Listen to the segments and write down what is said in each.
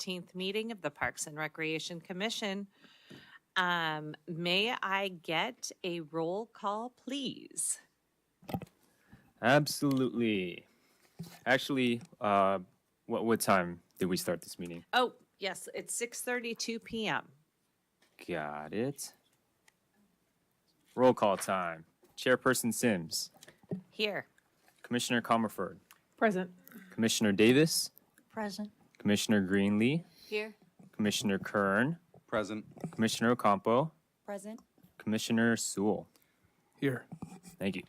13th meeting of the Parks and Recreation Commission. May I get a roll call, please? Absolutely. Actually, what time did we start this meeting? Oh, yes, it's 6:32 p.m. Got it. Roll call time. Chairperson Sims. Here. Commissioner Comerford. Present. Commissioner Davis. Present. Commissioner Greenlee. Here. Commissioner Kern. Present. Commissioner Ocampo. Present. Commissioner Sewell. Here. Thank you.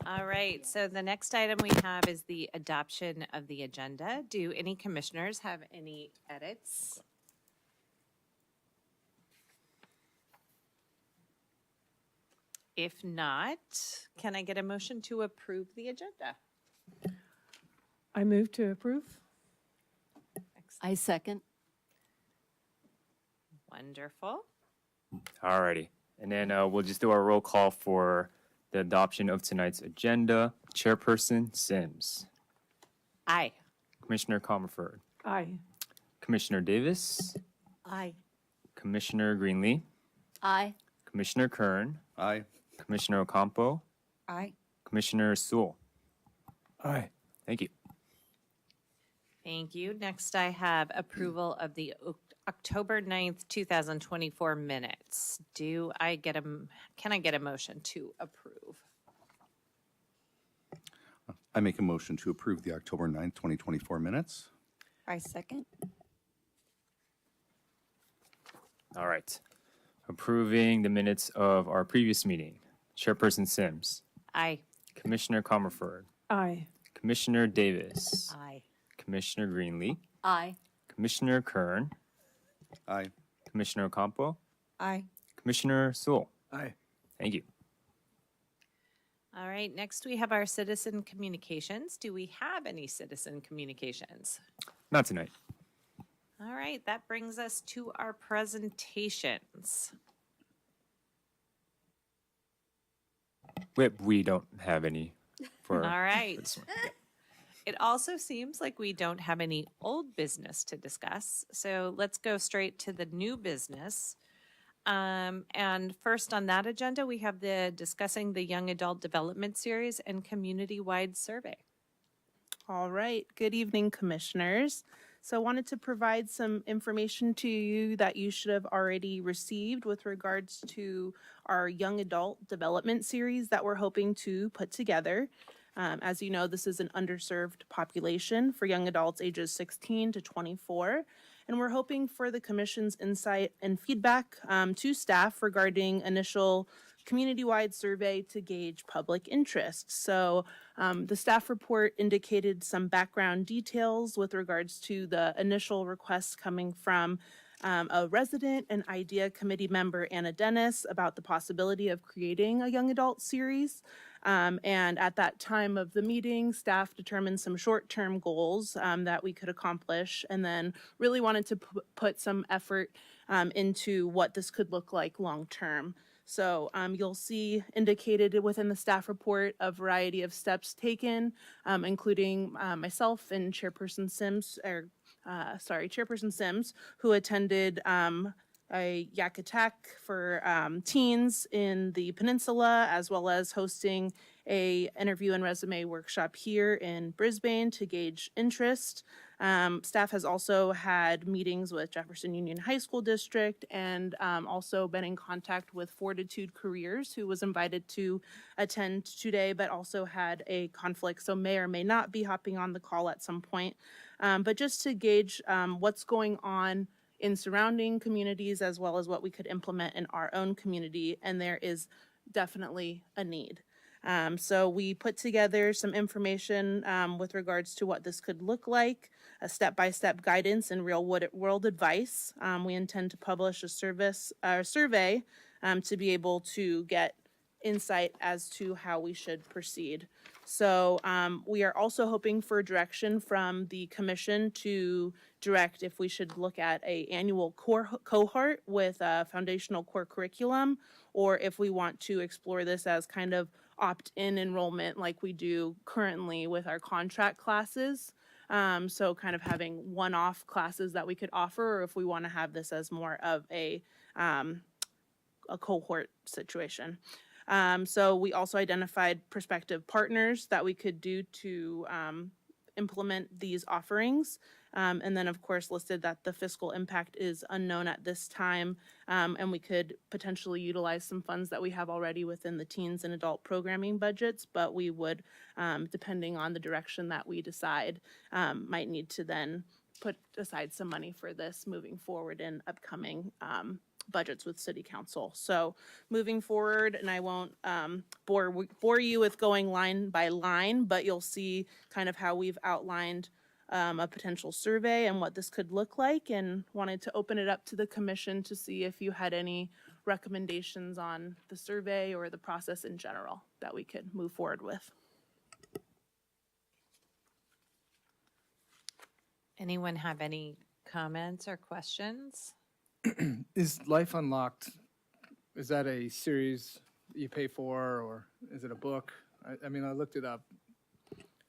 All right, so the next item we have is the adoption of the agenda. Do any commissioners have any edits? If not, can I get a motion to approve the agenda? I move to approve. I second. Wonderful. Alrighty. And then we'll just do our roll call for the adoption of tonight's agenda. Chairperson Sims. Aye. Commissioner Comerford. Aye. Commissioner Davis. Aye. Commissioner Greenlee. Aye. Commissioner Kern. Aye. Commissioner Ocampo. Aye. Commissioner Sewell. Aye. Thank you. Thank you. Next, I have approval of the October 9th, 2024 minutes. Can I get a motion to approve? I make a motion to approve the October 9th, 2024 minutes. I second. All right. Approving the minutes of our previous meeting. Chairperson Sims. Aye. Commissioner Comerford. Aye. Commissioner Davis. Aye. Commissioner Greenlee. Aye. Commissioner Kern. Aye. Commissioner Ocampo. Aye. Commissioner Sewell. Aye. Thank you. All right, next we have our citizen communications. Do we have any citizen communications? Not tonight. All right, that brings us to our presentations. We don't have any for All right. this one. It also seems like we don't have any old business to discuss, so let's go straight to the new business. And first on that agenda, we have the discussing the Young Adult Development Series and community-wide survey. All right. Good evening, commissioners. So I wanted to provide some information to you that you should have already received with regards to our Young Adult Development Series that we're hoping to put together. As you know, this is an underserved population for young adults ages 16 to 24. And we're hoping for the commission's insight and feedback to staff regarding initial community-wide survey to gauge public interest. So the staff report indicated some background details with regards to the initial requests coming from a resident and IDEA committee member, Anna Dennis, about the possibility of creating a young adult series. And at that time of the meeting, staff determined some short-term goals that we could accomplish, and then really wanted to put some effort into what this could look like long-term. So you'll see indicated within the staff report a variety of steps taken, including myself and Chairperson Sims, Chairperson Sims, who attended a yak attack for teens in the peninsula, as well as hosting a interview and resume workshop here in Brisbane to gauge interest. Staff has also had meetings with Jefferson Union High School District and also been in contact with Fortitude Careers, who was invited to attend today, but also had a conflict, so may or may not be hopping on the call at some point. But just to gauge what's going on in surrounding communities, as well as what we could implement in our own community, and there is definitely a need. So we put together some information with regards to what this could look like, a step-by-step guidance and real-world advice. We intend to publish a survey to be able to get insight as to how we should proceed. So we are also hoping for direction from the commission to direct if we should look at a annual cohort with a foundational core curriculum, or if we want to explore this as kind of opt-in enrollment like we do currently with our contract classes. So kind of having one-off classes that we could offer, or if we want to have this as more of a cohort situation. So we also identified prospective partners that we could do to implement these offerings. And then, of course, listed that the fiscal impact is unknown at this time, and we could potentially utilize some funds that we have already within the teens and adult programming budgets, but we would, depending on the direction that we decide, might need to then put aside some money for this moving forward in upcoming budgets with city council. So moving forward, and I won't bore you with going line by line, but you'll see kind of how we've outlined a potential survey and what this could look like, and wanted to open it up to the commission to see if you had any recommendations on the survey or the process in general that we could move forward with. Anyone have any comments or questions? Is Life Unlocked, is that a series you pay for, or is it a book? I mean, I looked it up.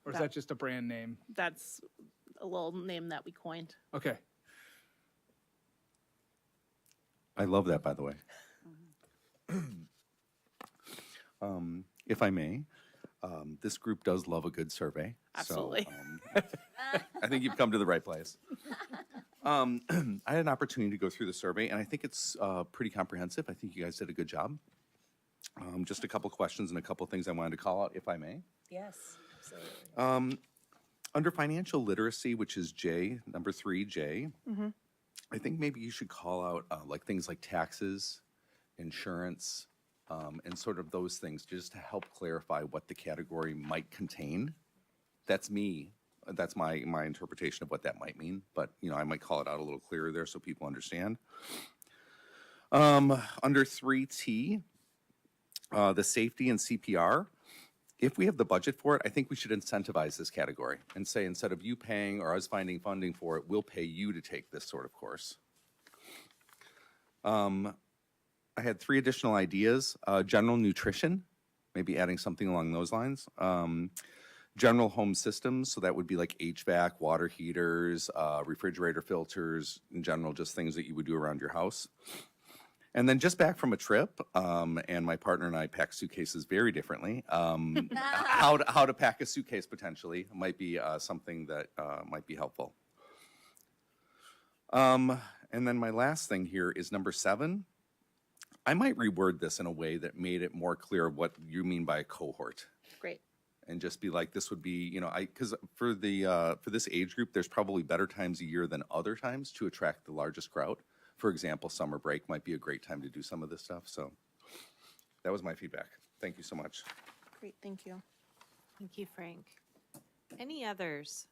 Or is that just a brand name? That's a little name that we coined. Okay. I love that, by the way. If I may, this group does love a good survey. Absolutely. So, I think you've come to the right place. I had an opportunity to go through the survey, and I think it's pretty comprehensive. I think you guys did a good job. Just a couple questions and a couple things I wanted to call out, if I may. Yes, absolutely. Under financial literacy, which is J, number 3J, I think maybe you should call out like things like taxes, insurance, and sort of those things, just to help clarify what the category might contain. That's me. That's my interpretation of what that might mean. But, you know, I might call it out a little clearer there so people understand. Under 3T, the safety and CPR, if we have the budget for it, I think we should incentivize this category and say, instead of you paying or us finding funding for it, we'll pay you to take this sort of course. I had 3 additional ideas. General nutrition, maybe adding something along those lines. General home systems, so that would be like HVAC, water heaters, refrigerator filters, in general, just things that you would do around your house. And then just back from a trip, and my partner and I pack suitcases very differently. How to pack a suitcase potentially might be something that might be helpful. And then my last thing here is number 7. I might reword this in a way that made it more clear what you mean by a cohort. Great. And just be like, this would be, you know, because for this age group, there's probably better times a year than other times to attract the largest crowd. For example, summer break might be a great time to do some of this stuff. So that was my feedback. Thank you so much. Great, thank you. Thank you, Frank. Any others?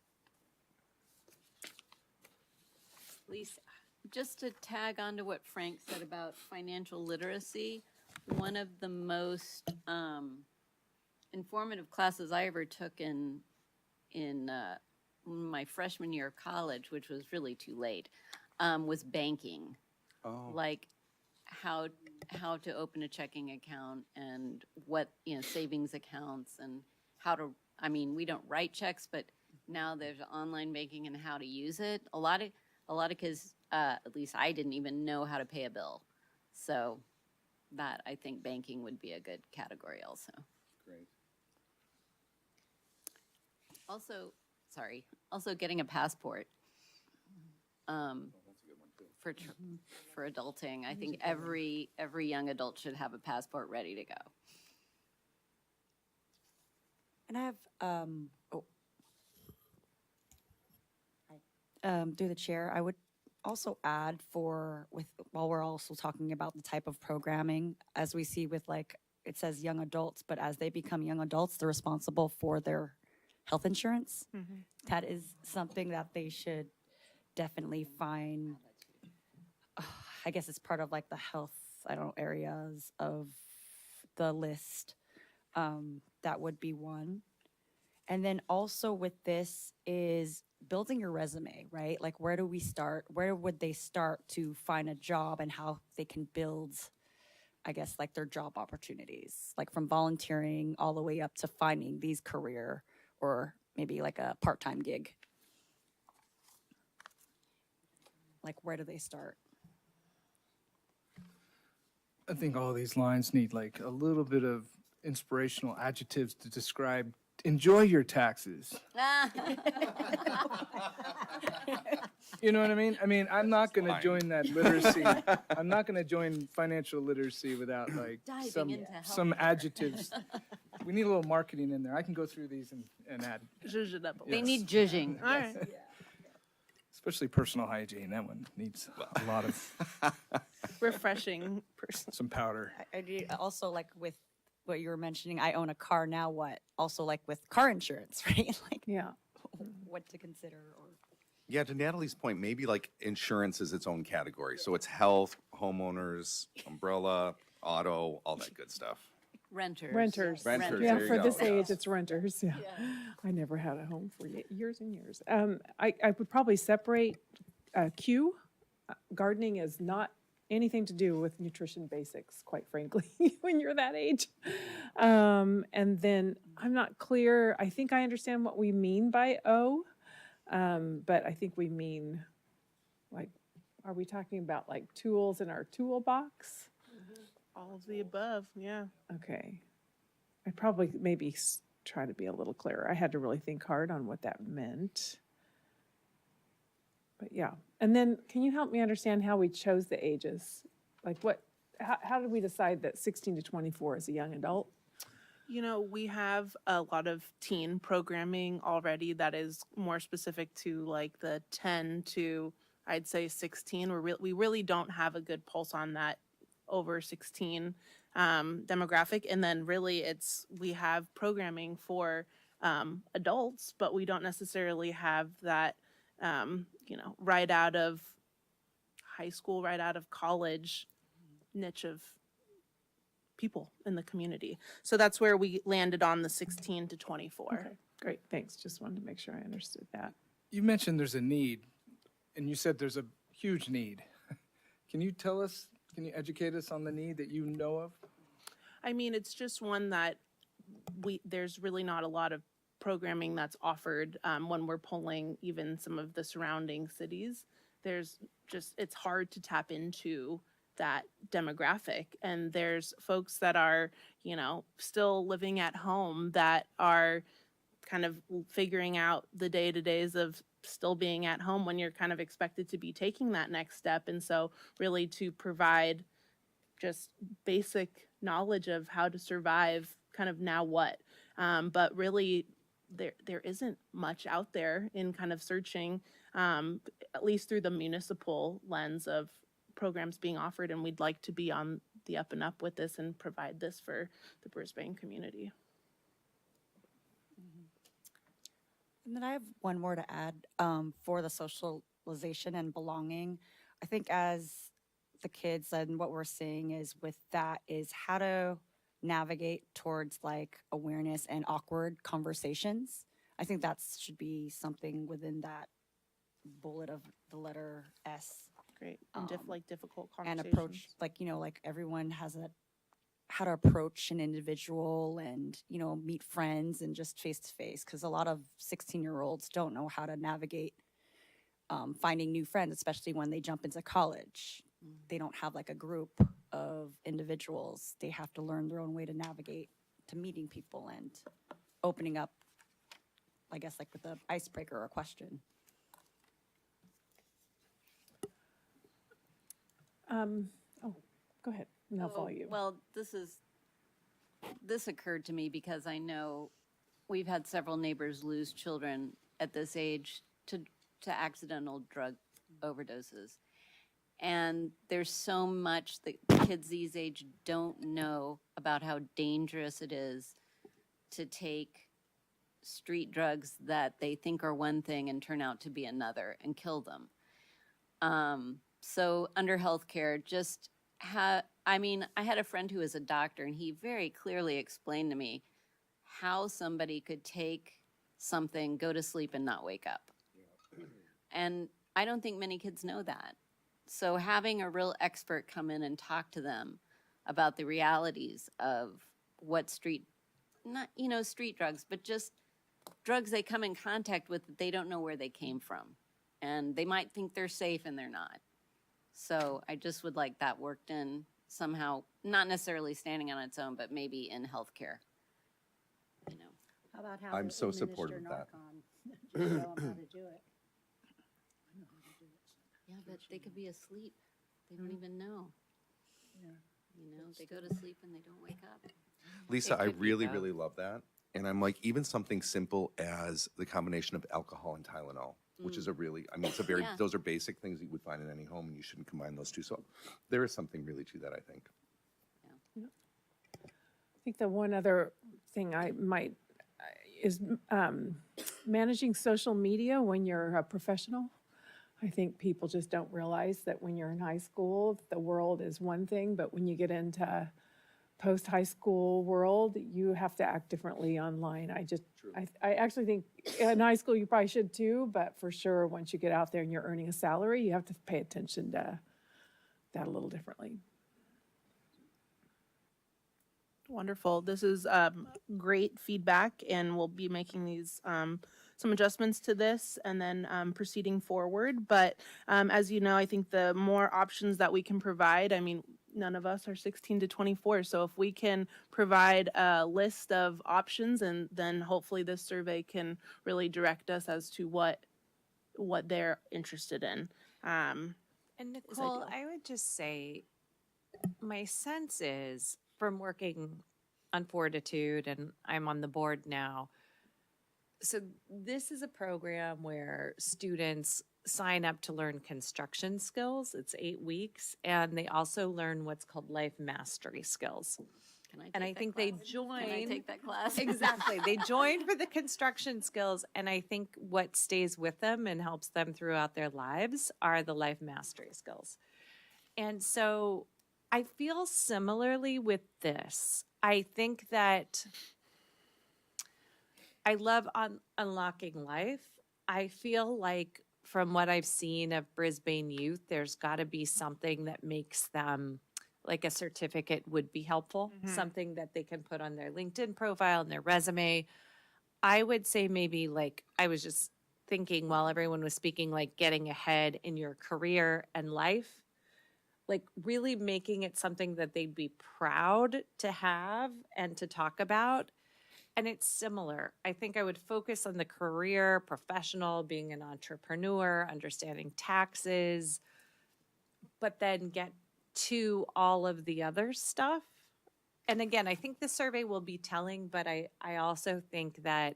Lisa? Just to tag on to what Frank said about financial literacy, one of the most informative classes I ever took in my freshman year of college, which was really too late, was banking. Oh. Like how to open a checking account and what, you know, savings accounts and how to, I mean, we don't write checks, but now there's online banking and how to use it. A lot of kids, at least I didn't even know how to pay a bill. So that, I think banking would be a good category also. Great. Also getting a passport. For adulting, I think every young adult should have a passport ready to go. And I have, through the chair, I would also add while we're also talking about the type of programming, as we see with like, it says young adults, but as they become young adults, they're responsible for their health insurance. That is something that they should definitely find. I guess it's part of like the health, areas of the list. That would be one. And then also with this is building your resume, right? Like where do we start? Where would they start to find a job and how they can build, I guess, like their job opportunities, like from volunteering all the way up to finding these career or maybe like a part-time gig. Like, where do they start? I think all these lines need like a little bit of inspirational adjectives to describe. Enjoy your taxes. You know what I mean? I mean, I'm not going to Fine. join that literacy. I'm not going to join financial literacy without like Diving some into some healthcare. adjectives. We need a little marketing in there. I can go through these and add, Zhuzh it up a They little. need judging. All right. especially personal hygiene. That one needs a lot of Refreshing person. some powder. I do also, like, with what you were mentioning, I own a car now. What also, like, with car insurance, right? Like, Yeah. what to consider, or Yeah, to Natalie's point, maybe like insurance is its own category. So it's health, homeowners, umbrella, auto, all that good stuff. Renters. Renters. Renters, Yeah, there you for go. this age, it's renters, yeah. I never had a home for years and years. I would probably separate Q. Gardening is not anything to do with nutrition basics, quite frankly, when you're that age. And then I'm not clear, I think I understand what we mean by O, but I think we mean, like, are we talking about like tools in our toolbox? All of the above, yeah. Okay. I'd probably maybe try to be a little clearer. I had to really think hard on what that meant. But yeah. And then can you help me understand how we chose the ages? Like how did we decide that 16 to 24 is a young adult? You know, we have a lot of teen programming already that is more specific to like the 10 to, I'd say, 16. We really don't have a good pulse on that over 16 demographic. And then really we have programming for adults, but we don't necessarily have that, right out of high school, right out of college niche of people in the community. So that's where we landed on the 16 to 24. Okay, great. Thanks. Just wanted to make sure I understood that. You mentioned there's a need, and you said there's a huge need. Can you tell us, can you educate us on the need that you know of? I mean, it's just one that there's really not a lot of programming that's offered when we're polling even some of the surrounding cities. It's hard to tap into that demographic. And there's folks that are, still living at home that are kind of figuring out the day-to-days of still being at home when you're kind of expected to be taking that next step. And so really to provide just basic knowledge of how to survive kind of now what. But really there isn't much out there in kind of searching, at least through the municipal lens of programs being offered. And we'd like to be on the up and up with this and provide this for the Brisbane community. And then I have one more to add for the socialization and belonging. I think as the kids and what we're seeing is with that is how to navigate towards like awareness and awkward conversations. I think that should be something within that bullet of the letter S. Great. And difficult And conversations. approach, like everyone has how to approach an individual and, meet friends and just face to face. Because a lot of 16-year-olds don't know how to navigate finding new friends, especially when they jump into college. They don't have like a group of individuals. They have to learn their own way to navigate to meeting people and opening up, I guess, like with an icebreaker or a question. Go ahead. And I'll follow you. Well, this occurred to me because I know we've had several neighbors lose children at this age to accidental drug overdoses. And there's so much that kids these age don't know about how dangerous it is to take street drugs that they think are one thing and turn out to be another and kill them. So under healthcare, I had a friend who was a doctor, and he very clearly explained to me how somebody could take something, go to sleep, and not wake up. And I don't think many kids know that. So having a real expert come in and talk to them about the realities of what street drugs, but just drugs they come in contact with that they don't know where they came from. And they might think they're safe and they're not. So I just would like that worked in somehow, not necessarily standing on its own, but maybe in healthcare. You know, How about how I'm to so administer supportive of that. Narcan? Just show them how to do it. yeah, but they could be asleep. They don't even know. Yeah. You know, they go to sleep and they don't wake up. Lisa, It I could be really, both. really love that. And I'm like, even something simple as the combination of alcohol and Tylenol, which is a really, I mean, it's a very, Yeah. those are basic things that you would find in any home, and you shouldn't combine those two. So there is something really to that, I think. I think the one other thing I might, is managing social media when you're a professional. I think people just don't realize that when you're in high school, the world is one thing, but when you get into post-high school world, you have to act differently online. I actually think in high school you probably should too, but for sure, once you get out there and you're earning a salary, you have to pay attention to that a little differently. Wonderful. This is great feedback, and we'll be making these some adjustments to this and then proceeding forward. But as you know, I think the more options that we can provide, I mean, none of us are 16 to 24. So if we can provide a list of options, and then hopefully this survey can really direct us as to what they're interested in. And Nicole, ideal. I would just say, my sense is from working on Fortitude, and I'm on the board now. So this is a program where students sign up to learn construction skills. It's 8 weeks, and they also learn what's called life mastery skills. Can I take And I that think they class? join. Can I take that class? Exactly. They join for the construction skills, and I think what stays with them and helps them throughout their lives are the life mastery skills. And so I feel similarly with this. I think that I love unlocking life. I feel like from what I've seen of Brisbane youth, there's got to be something that makes them, like a certificate would be helpful, something that they can put on their LinkedIn profile and their resume. I would say maybe, like, I was just thinking while everyone was speaking, like getting ahead in your career and life, like really making it something that they'd be proud to have and to talk about. And it's similar. I think I would focus on the career, professional, being an entrepreneur, understanding taxes, but then get to all of the other stuff. And again, I think the survey will be telling, but I also think that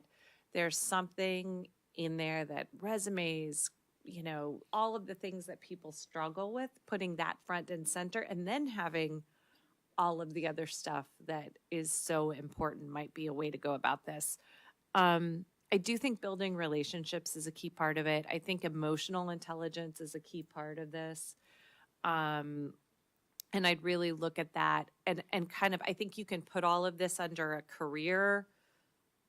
there's something in there that resumes, you know, all of the things that people struggle with, putting that front and center, and then having all of the other stuff that is so important might be a way to go about this. I do think building relationships is a key part of it. I think emotional intelligence is a key part of this. And I'd really look at that and kind of, I think you can put all of this under a career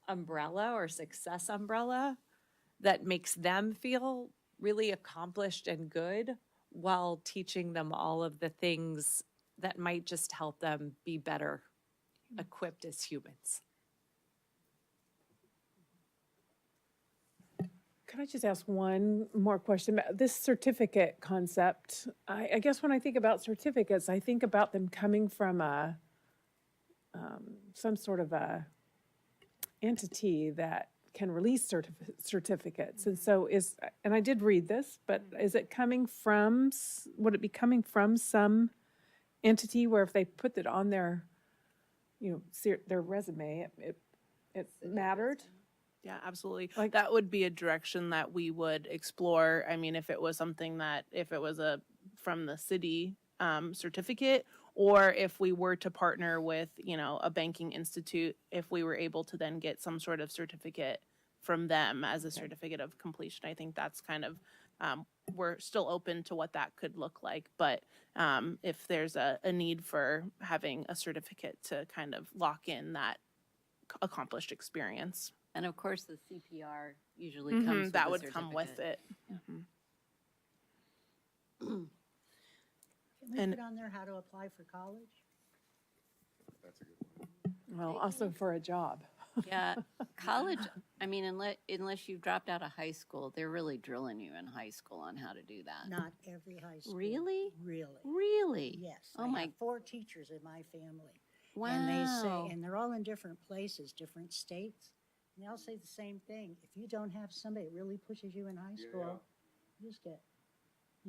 umbrella or success umbrella that makes them feel really accomplished and good while teaching them all of the things that might just help them be better equipped as humans. Could I just ask one more question? This certificate concept, I guess when I think about certificates, I think about them coming from some sort of a entity that can release certificates. And so and I did read this, but is it coming from, would it be coming from some entity where if they put it on their, their resume, it mattered? Yeah, absolutely. Like- That would be a direction that we would explore. I mean, if it was something that, if it was from the city certificate, or if we were to partner with, a banking institute, if we were able to then get some sort of certificate from them as a certificate of completion. I think that's kind of, we're still open to what that could look like. But if there's a need for having a certificate to kind of lock in that accomplished experience. And of course, the CPR usually comes with that the would come with certificate. it. Can we And- put on there how to apply for college? That's a good one. Well, also for a job. Yeah, college, I mean, unless you've dropped out of high school, they're really drilling you in high school on how to do that. Not every high school. Really? Really. Really? Yes. Oh I my, have 4 teachers in my family. wow. And they say, and they're all in different places, different states. And they all say the same thing. If you don't have somebody that really pushes you in high school, you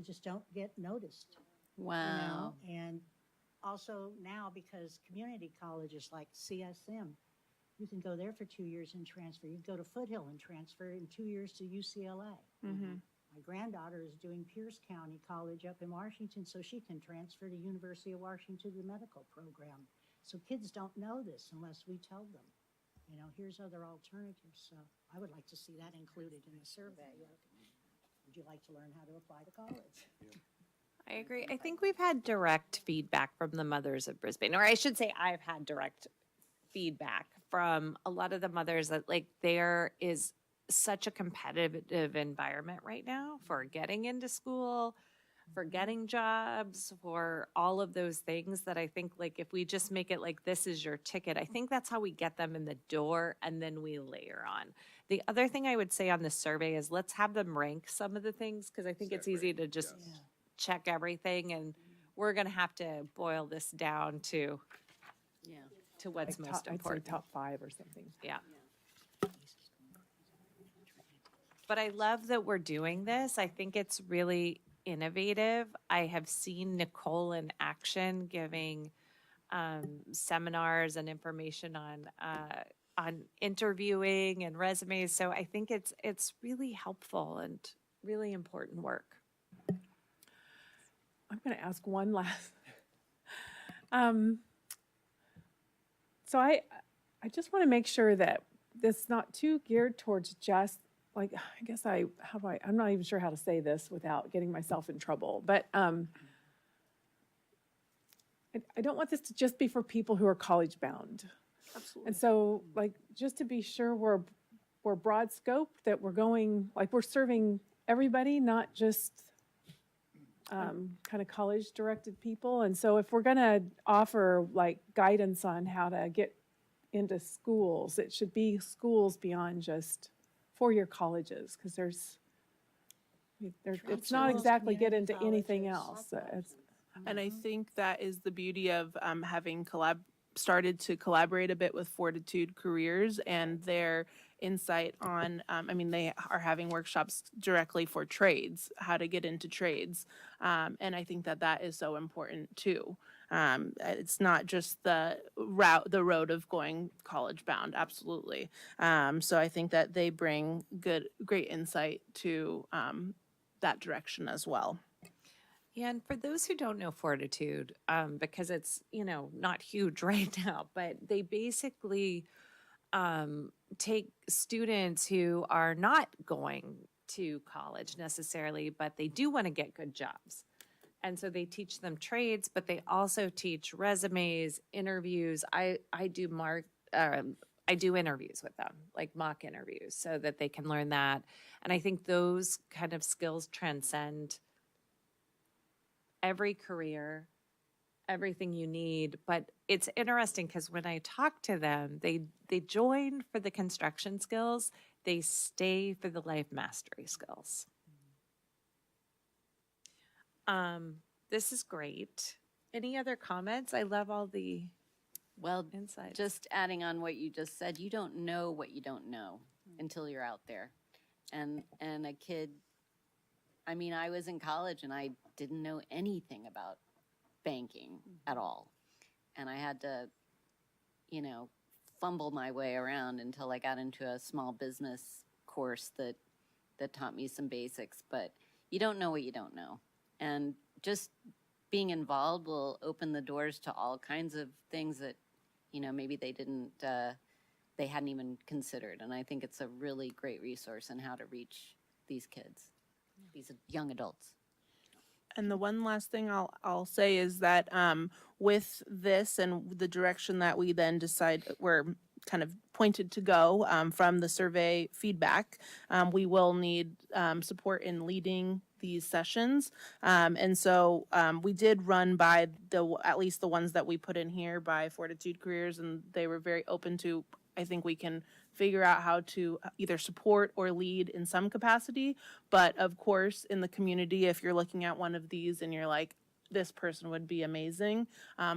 just don't get noticed. You Wow. know? And also now, because community colleges like CSM, you can go there for 2 years and transfer. You can go to Foothill and transfer in 2 years to UCLA. My granddaughter is doing Pierce County College up in Washington, so she can transfer to University of Washington, the medical program. So kids don't know this unless we tell them, you know, here's other alternatives. So I would like to see that included in the survey. Would you like to learn how to apply to college? I agree. I think we've had direct feedback from the mothers of Brisbane, or I should say I've had direct feedback from a lot of the mothers that like there is such a competitive environment right now for getting into school, for getting jobs, for all of those things that I think like if we just make it like this is your ticket, I think that's how we get them in the door and then we layer on. The other thing I would say on the survey is let's have them rank some of the things because I think it's easy to just check everything and we're going to have to boil this down to Yeah. what's Like most I'd say important. top 5 or something. Yeah. But I love that we're doing this. I think it's really innovative. I have seen Nicole in action giving seminars and information on interviewing and resumes. So I think it's really helpful and really important work. I'm going to ask one last. So I just want to make sure that this not too geared towards just like I guess I'm not even sure how to say this without getting myself in trouble, but I don't want this to just be for people who are college bound. Absolutely. And so like just to be sure we're broad scope, that we're going like we're serving everybody, not just kind of college directed people. And so if we're going to offer like guidance on how to get into schools, it should be schools beyond just 4-year colleges because it's not Schools, exactly get community into anything colleges. else. And I think that is the beauty of having started to collaborate a bit with Fortitude Careers and their insight on, they are having workshops directly for trades, how to get into trades. And I think that is so important too. It's not just the road of going college bound, absolutely. So I think that they bring great insight to that direction as well. Yeah, and for those who don't know Fortitude, because it's, not huge right now, but they basically take students who are not going to college necessarily, but they do want to get good jobs. And so they teach them trades, but they also teach resumes, interviews. I do interviews with them, like mock interviews, so that they can learn that. And I think those kind of skills transcend every career, everything you need. But it's interesting because when I talk to them, they join for the construction skills, they stay for the life mastery skills. This is great. Any other comments? I love all the Well, insights. just adding on what you just said, you don't know what you don't know until you're out there. And a kid, I was in college and I didn't know anything about banking at all. And I had to, fumble my way around until I got into a small business course that taught me some basics. But you don't know what you don't know. And just being involved will open the doors to all kinds of things that, maybe they hadn't even considered. And I think it's a really great resource on how to reach these kids, these young adults. And the one last thing I'll say is that with this and the direction that we then decide we're kind of pointed to go from the survey feedback, we will need support in leading these sessions. And so we did run by at least the ones that we put in here by Fortitude Careers, and they were very open to I think we can figure out how to either support or lead in some capacity. But of course, in the community, if you're looking at one of these and you're like, this person would be amazing,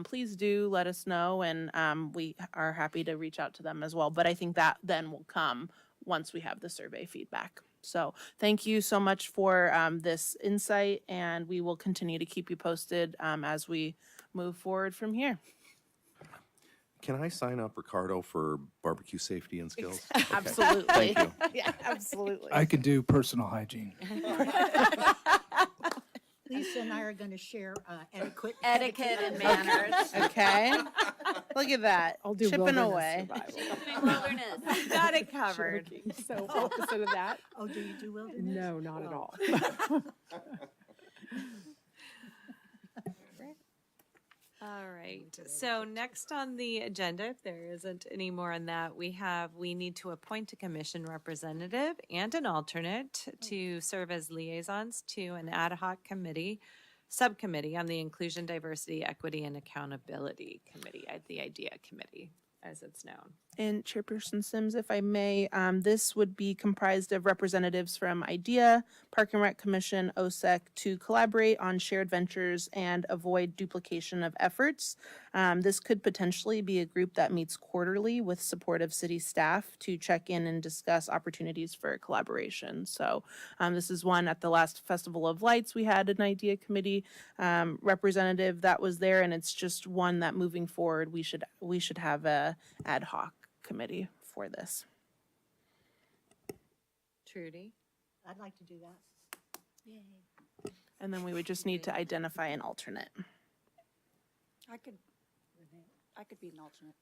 please do let us know, and we are happy to reach out to them as well. But I think that then will come once we have the survey feedback. So thank you so much for this insight, and we will continue to keep you posted as we move forward from here. Can I sign up Ricardo for barbecue safety and skills? Okay. Absolutely. Thank you. Yeah, absolutely. I could do personal hygiene. Lisa and I are going to share etiquette Etiquette and manners. Okay. Look at that. I'll do Chipping wilderness away. survival. Wilderness. Got it covered. Joking. So opposite of that? Oh, do you do wilderness? No, not at Oh. all. All right, so next on the agenda, if there isn't any more on that, we need to appoint a commission representative and an alternate to serve as liaisons to an ad hoc subcommittee on the Inclusion, Diversity, Equity, and Accountability Committee, the IDEA Committee, as it's known. And Chairperson Sims, if I may, this would be comprised of representatives from IDEA, Park and Rec Commission, OSEC, to collaborate on shared ventures and avoid duplication of efforts. This could potentially be a group that meets quarterly with support of city staff to check in and discuss opportunities for collaboration. So this is one at the last Festival of Lights, we had an IDEA committee representative that was there, and it's just one that moving forward, we should have a ad hoc committee for this. Trudy? I'd like to do that. And then we would just need to identify an alternate. I could be an alternate.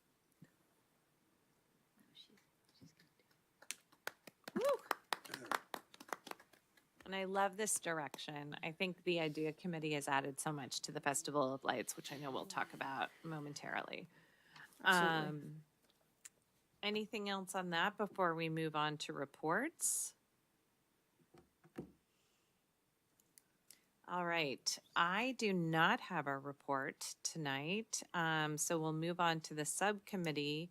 And I love this direction. I think the IDEA Committee has added so much to the Festival of Lights, which I know we'll talk about momentarily. Absolutely. Anything else on that before we move on to reports? All right, I do not have a report tonight, so we'll move on to the subcommittee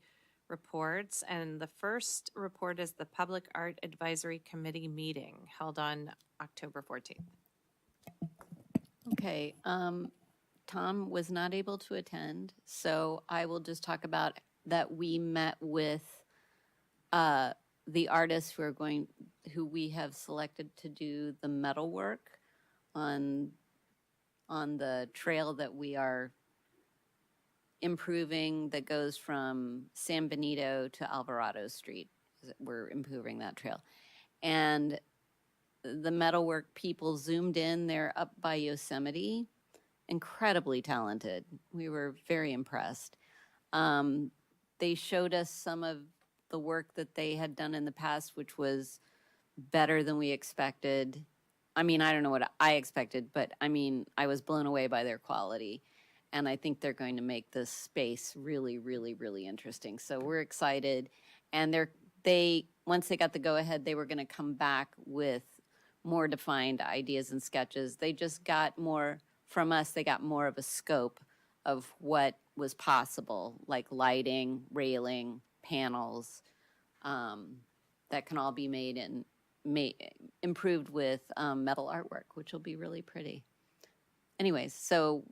reports. And the first report is the Public Art Advisory Committee meeting held on October 14th. Okay, Tom was not able to attend, so I will just talk about that we met with the artists who we have selected to do the metal work on the trail that we are improving that goes from San Benito to Alvarado Street. We're improving that trail. And the metalwork people zoomed in. They're up by Yosemite. Incredibly talented. We were very impressed. They showed us some of the work that they had done in the past, which was better than we expected. I mean, I don't know what I expected, but I mean, I was blown away by their quality. And I think they're going to make this space really, really, really interesting. So we're excited. And once they got the go-ahead, they were going to come back with more defined ideas and sketches. They just got more, from us, they got more of a scope of what was possible, like lighting, railing, panels, that can all be made and improved with metal artwork, which will be really pretty. Anyways, so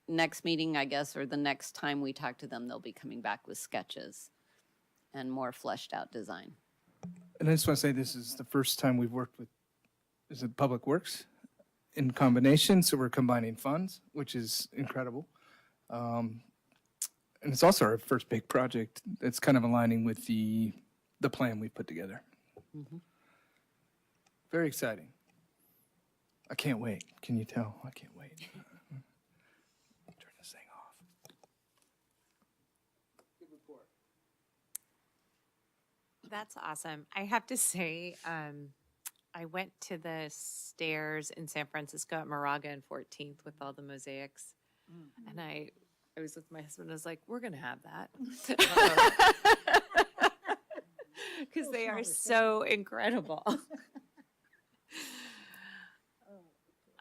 next meeting, I guess, or the next time we talk to them, they'll be coming back with sketches and more fleshed out design. And I just want to say this is the first time we've worked with, is it Public Works in combination? So we're combining funds, which is incredible. And it's also our first big project that's kind of aligning with the plan we put together. Mm-hmm. Very exciting. I can't wait. Can you tell? I can't wait. Turn this thing off. Good report. That's awesome. I have to say, I went to the stairs in San Francisco at Moraga and 14th with all the mosaics. And I was with my husband. I was like, we're going to have that. Because they are so incredible.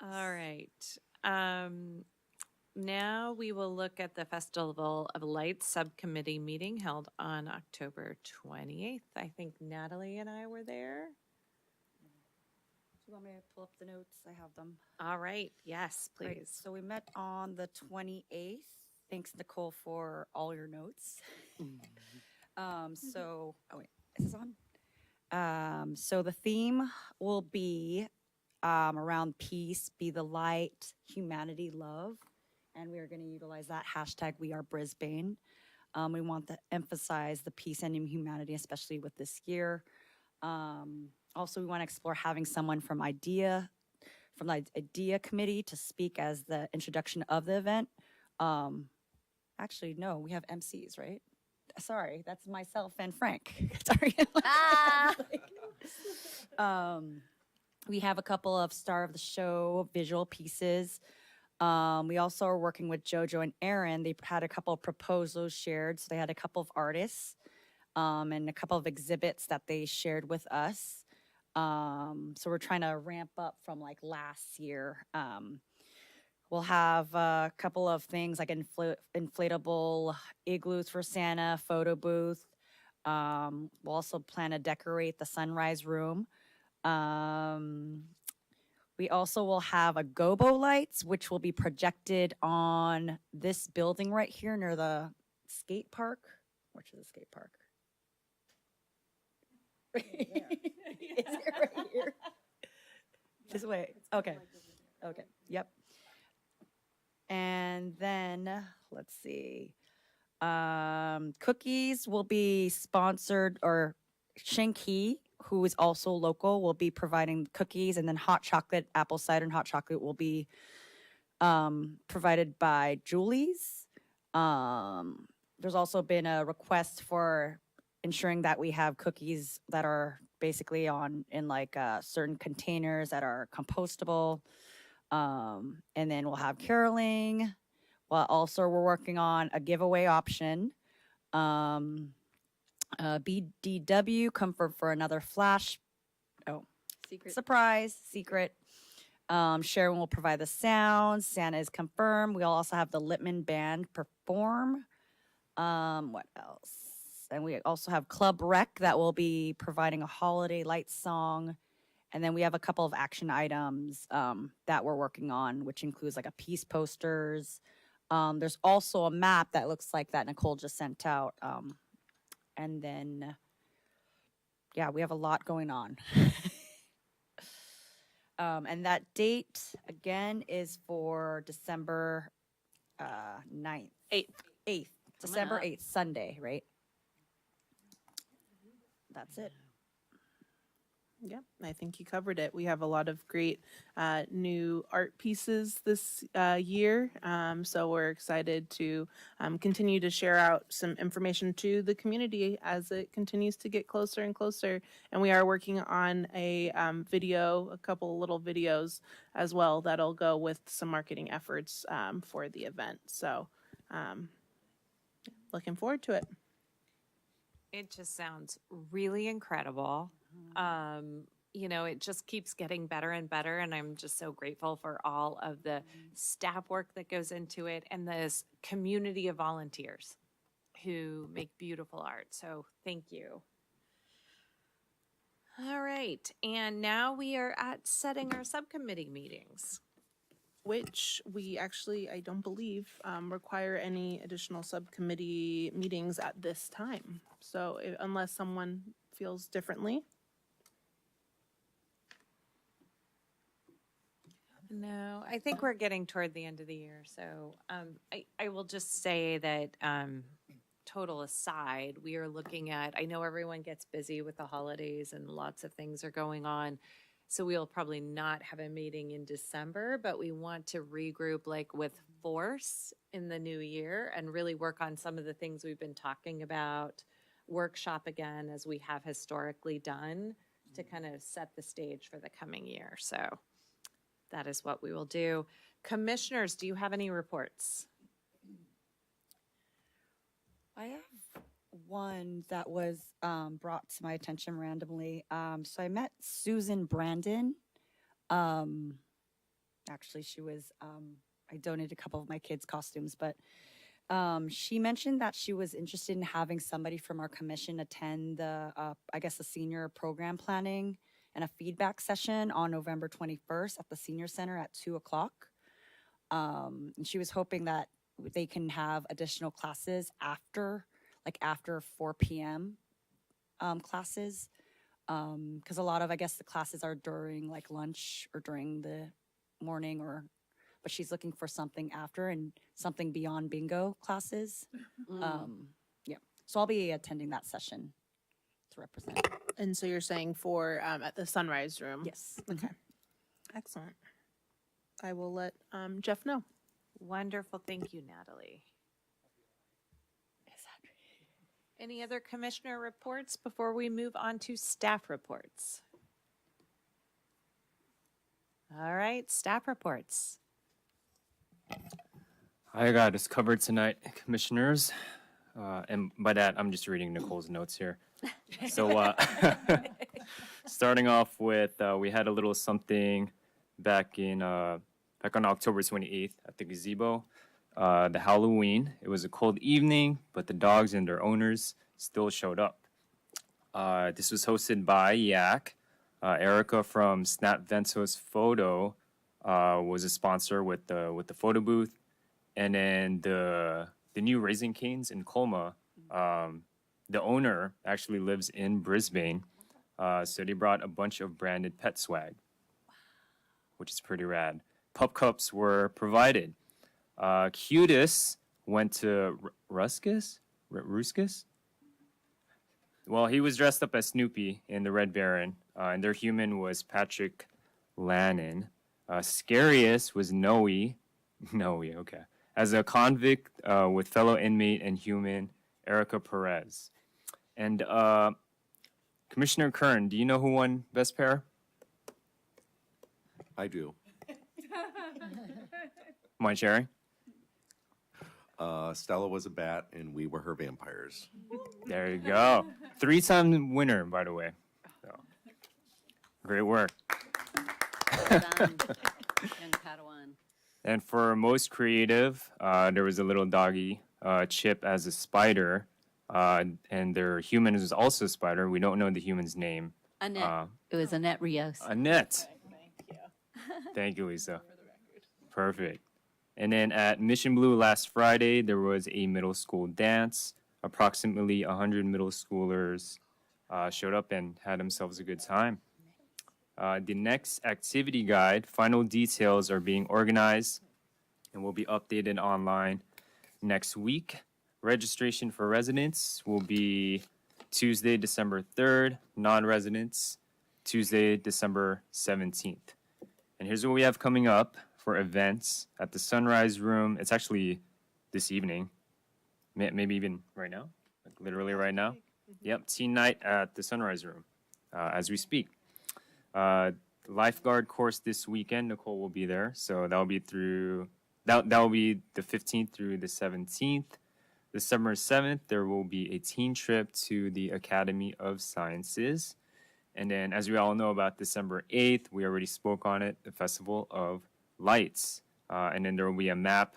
All right. now we will look at the Festival of Lights Subcommittee meeting held on October 28th. I think Natalie and I were there. Do you want me to pull up the notes? I have them. All right, yes, Great. please. So we met on the 28th. Thanks, Nicole, for all your notes. So, oh wait, is this on? So the theme will be around peace, be the light, humanity, love. And we are going to utilize that hashtag We Are Brisbane. We want to emphasize the peace and humanity, especially with this year. Also, we want to explore having someone from the IDEA committee to speak as the introduction of the event. Actually, no, we have MCs, right? Sorry, that's myself and Frank. Sorry. We have a couple of star of the show visual pieces. We also are working with JoJo and Aaron. They had a couple of proposals shared. So they had a couple of artists and a couple of exhibits that they shared with us. So we're trying to ramp up from like last year. We'll have a couple of things like inflatable igloos for Santa, photo booth. We'll also plan to decorate the sunrise room. We also will have a gobo lights, which will be projected on this building right here near the skate park. Which is the skate park? Is it right here? This way. Okay. Okay. Yep. And then let's see. Cookies will be sponsored, or Shanky, who is also local, will be providing cookies, and then hot chocolate, apple cider and hot chocolate will be provided by Julie's. There's also been a request for ensuring that we have cookies that are basically in like certain containers that are compostable. And then we'll have caroling. Well, also we're working on a giveaway option. BDW come for another flash. Oh, Secret. surprise, secret. Sharon will provide the sound. Santa is confirmed. We'll also have the Littman Band perform. What else? And we also have Club Rec that will be providing a holiday light song. And then we have a couple of action items that we're working on, which includes like a peace posters. There's also a map that looks like that Nicole just sent out. And then, yeah, we have a lot going on. And that date, again, is for December 9th. 8th. December up. 8th, Sunday, right? That's it. Yeah, I think you covered it. We have a lot of great new art pieces this year. So we're excited to continue to share out some information to the community as it continues to get closer and closer. And we are working on a couple little videos as well that'll go with some marketing efforts for the event. So looking forward to it. It just sounds really incredible. It just keeps getting better and better, and I'm just so grateful for all of the staff work that goes into it and this community of volunteers who make beautiful art. So thank you. All right, and now we are at setting our subcommittee meetings. Which we actually, I don't believe, require any additional subcommittee meetings at this time. So unless someone feels differently. No, I think we're getting toward the end of the year. So I will just say that total aside, we are looking at, I know everyone gets busy with the holidays and lots of things are going on. So we'll probably not have a meeting in December, but we want to regroup like with force in the new year and really work on some of the things we've been talking about, workshop again as we have historically done to kind of set the stage for the coming year. So that is what we will do. Commissioners, do you have any reports? I have one that was brought to my attention randomly. So I met Susan Brandon. Actually, she was, I I donated a couple of my kids' costumes, but she mentioned that she was interested in having somebody from our commission attend the, I guess, the senior program planning and a feedback session on November 21st at the senior center at 2:00. And she was hoping that they can have additional classes after 4 p.m. Classes. Because a lot of, I guess, the classes are during like lunch or during the morning, but she's looking for something after and something beyond bingo classes. Yeah, so I'll be attending that session to represent. And so you're saying for at the Sunrise Room? Yes. Okay. Excellent. I will let Jeff know. Wonderful. Thank you, Natalie. Any other commissioner reports before we move on to staff reports? All right, staff reports. I got us covered tonight, commissioners. And by that, I'm just reading Nicole's notes here. So starting off with, we had a little something back on October 28th at the gazebo. The Halloween. It was a cold evening, but the dogs and their owners still showed up. This was hosted by Yak. Erica from Snap Vento's Photo was a sponsor with the photo booth, and then the new Raising Canes in Colma. The owner actually lives in Brisbane, so they brought a bunch of branded pet swag, which is pretty rad. Pup cups were provided. Cutest went to Ruskus? Well, he was dressed up as Snoopy in the Red Baron, and their human was Patrick Lannon. Scariest was Noe, okay, as a convict with fellow inmate and human Erica Perez. And Commissioner Kern, do you know who won Best Pair? I do. Mind sharing? Stella was a bat, and we were her vampires. There you go. 3-time winner, by the way. So, great work. Well done, young Padawan. And for most creative, there was a little doggy, Chip, as a spider, and their human is also a spider. We don't know the human's name. Annette. It was Annette Rios. Annette. Thank you, Lisa. Perfect. And then at Mission Blue last Friday, there was a middle school dance. Approximately 100 middle schoolers showed up and had themselves a good time. The next activity guide, final details are being organized and will be updated online next week. Registration for residents will be Tuesday, December 3rd, non-residents, Tuesday, December 17th. And here's what we have coming up for events at the Sunrise Room. It's actually this evening, maybe even right now, like literally right now. Yep, teen night at the Sunrise Room as we speak. Lifeguard course this weekend. Nicole will be there, so that'll be that will be the 15th through the 17th. December 7th, there will be a teen trip to the Academy of Sciences. And then, as we all know about December 8th, we already spoke on it, the Festival of Lights. And then there will be a map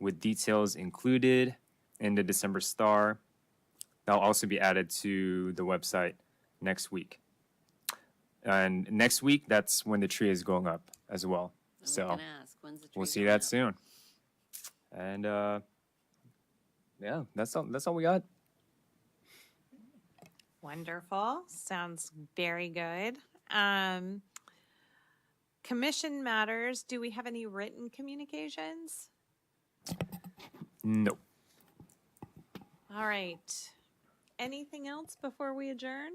with details included in the December Star. That'll also be added to the website next week. And next week, that's when the tree is going up as well. I was So gonna ask, when's the tree we'll see going that up? soon. And yeah, that's all we got. Wonderful. Sounds very good. Commission matters. Do we have any written communications? No. All right. Anything else before we adjourn?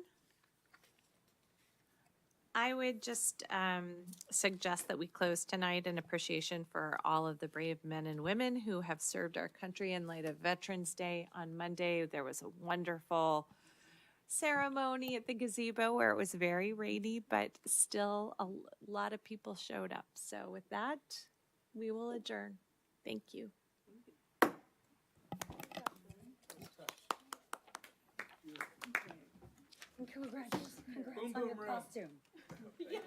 I would just suggest that we close tonight in appreciation for all of the brave men and women who have served our country in light of Veterans Day. On Monday, there was a wonderful ceremony at the gazebo where it was very rainy, but still a lot of people showed up. So with that, we will adjourn. Thank you. Congrats on your costume. Yes.